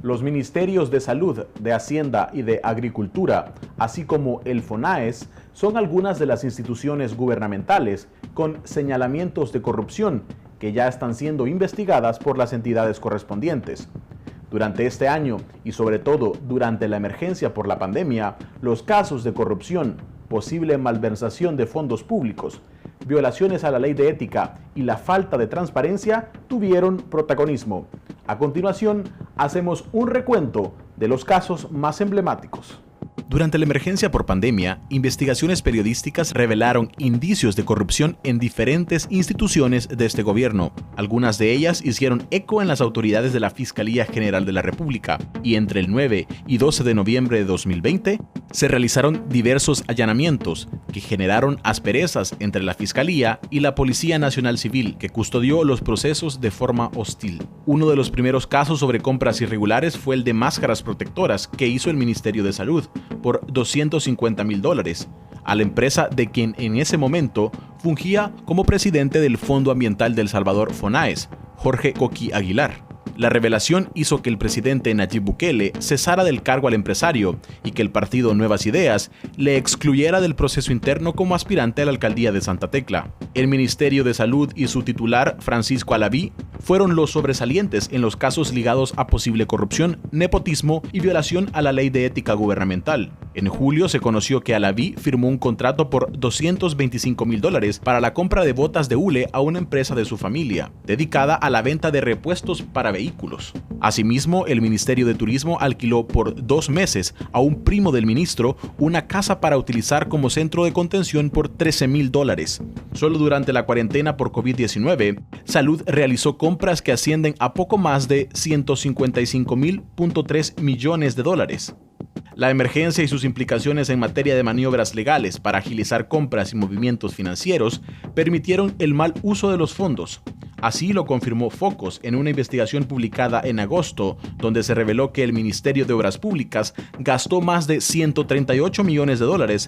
Los ministerios de Salud, de Hacienda y de Agricultura, así como el FONAES, son algunas de las instituciones gubernamentales con señalamientos de corrupción que ya están siendo investigadas por las entidades correspondientes. Durante este año y sobre todo durante la emergencia por la pandemia, los casos de corrupción, posible malversación de fondos públicos, violaciones a la ley de ética y la falta de transparencia tuvieron protagonismo. A continuación, hacemos un recuento de los casos más emblemáticos. Durante la emergencia por pandemia, investigaciones periodísticas revelaron indicios de corrupción en diferentes instituciones de este gobierno. Algunas de ellas hicieron eco en las autoridades de la Fiscalía General de la República, y entre el 9 y 12 de noviembre de 2020 se realizaron diversos allanamientos que generaron asperezas entre la Fiscalía y la Policía Nacional Civil, que custodió los procesos de forma hostil. Uno de los primeros casos sobre compras irregulares fue el de máscaras protectoras que hizo el Ministerio de Salud por $250,000 a la empresa de quien en ese momento fungía como presidente del Fondo Ambiental de El Salvador, FONAES, Jorge Coqui Aguilar. La revelación hizo que el presidente Nayib Bukele cesara del cargo al empresario y que el partido Nuevas Ideas le excluyera del proceso interno como aspirante a la alcaldía de Santa Tecla. El Ministerio de Salud y su titular, Francisco Alaví, fueron los sobresalientes en los casos ligados a posible corrupción, nepotismo y violación a la ley de ética gubernamental. En julio se conoció que Alaví firmó un contrato por $225,000 para la compra de botas de hule a una empresa de su familia, dedicada a la venta de repuestos para vehículos. Asimismo, el Ministerio de Turismo alquiló por 2 meses a un primo del ministro una casa para utilizar como centro de contención por $13,000. Solo durante la cuarentena por COVID-19, Salud realizó compras que ascienden a poco más de $155,3 millones. La emergencia y sus implicaciones en materia de maniobras legales para agilizar compras y movimientos financieros permitieron el mal uso de los fondos. Así lo confirmó Focus en una investigación publicada en agosto, donde se reveló que el Ministerio de Obras Públicas gastó más de $138 millones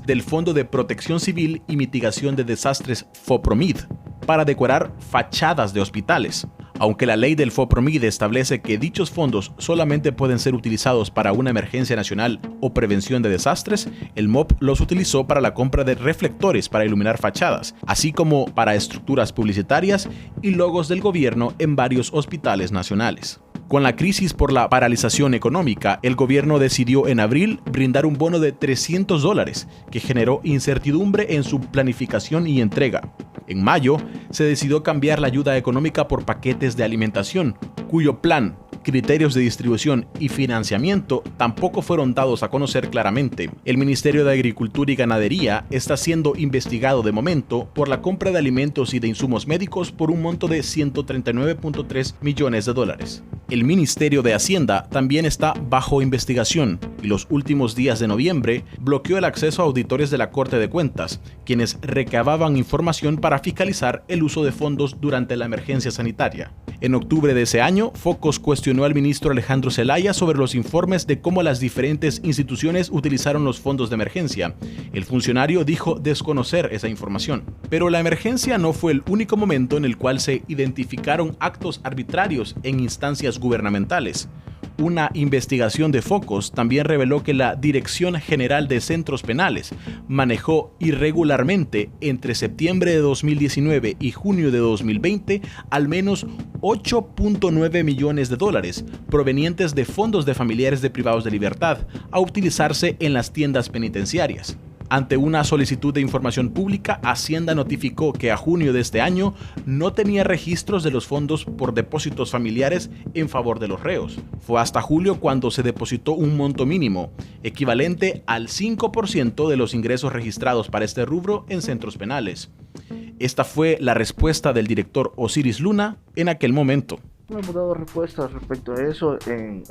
del Fondo de Protección Civil y Mitigación de Desastres FOPROMID para decorar fachadas de hospitales. Aunque la ley del FOPROMID establece que dichos fondos solamente pueden ser utilizados para una emergencia nacional o prevención de desastres, el MOP los utilizó para la compra de reflectores para iluminar fachadas, así como para estructuras publicitarias y logos del gobierno en varios hospitales nacionales. Con la crisis por la paralización económica, el gobierno decidió en abril brindar un bono de $300 que generó incertidumbre en su planificación y entrega. En mayo, se decidió cambiar la ayuda económica por paquetes de alimentación, cuyo plan, criterios de distribución y financiamiento tampoco fueron dados a conocer claramente. El Ministerio de Agricultura y Ganadería está siendo investigado de momento por la compra de alimentos y de insumos médicos por un monto de $139,3 millones. El Ministerio de Hacienda también está bajo investigación y los últimos días de noviembre bloqueó el acceso a auditores de la Corte de Cuentas, quienes recababan información para fiscalizar el uso de fondos durante la emergencia sanitaria. En octubre de ese año, Focus cuestionó al ministro Alejandro Zelaya sobre los informes de cómo las diferentes instituciones utilizaron los fondos de emergencia. El funcionario dijo desconocer esa información. Pero la emergencia no fue el único momento en el cual se identificaron actos arbitrarios en instancias gubernamentales. Una investigación de Focus también reveló que la Dirección General de Centros Penales manejó irregularmente entre septiembre de 2019 y junio de 2020 al menos $8.9 millones provenientes de fondos de familiares de privados de libertad a utilizarse en las tiendas penitenciarias. Ante una solicitud de información pública, Hacienda notificó que a junio de este año no tenía registros de los fondos por depósitos familiares en favor de los reos. Fue hasta julio cuando se depositó un monto mínimo, equivalente al 5% de los ingresos registrados para este rubro en centros penales. Esta fue la respuesta del director Osiris Luna en aquel momento. No hemos dado respuestas respecto a eso, en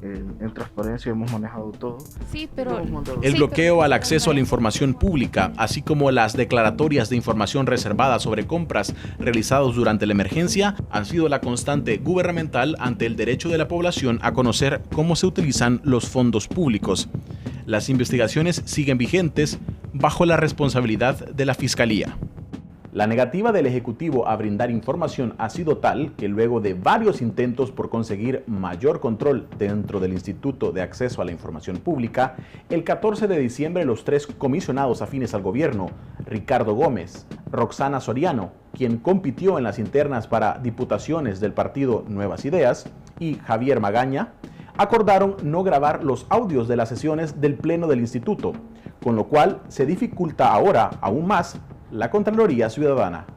transparencia hemos manejado todo. Sí, pero el bloqueo al acceso a la información pública, así como las declaratorias de información reservada sobre compras realizadas durante la emergencia, han sido la constante gubernamental ante el derecho de la población a conocer cómo se utilizan los fondos públicos. Las investigaciones siguen vigentes bajo la responsabilidad de la Fiscalía. La negativa del Ejecutivo a brindar información ha sido tal que luego de varios intentos por conseguir mayor control dentro del Instituto de Acceso a la Información Pública, el 14 de diciembre los 3 comisionados afines al gobierno, Ricardo Gómez, Roxana Soriano, quien compitió en las internas para diputaciones del partido Nuevas Ideas, y Javier Magaña, acordaron no grabar los audios de las sesiones del Pleno del Instituto, con lo cual se dificulta ahora aún más la Contraloría Ciudadana.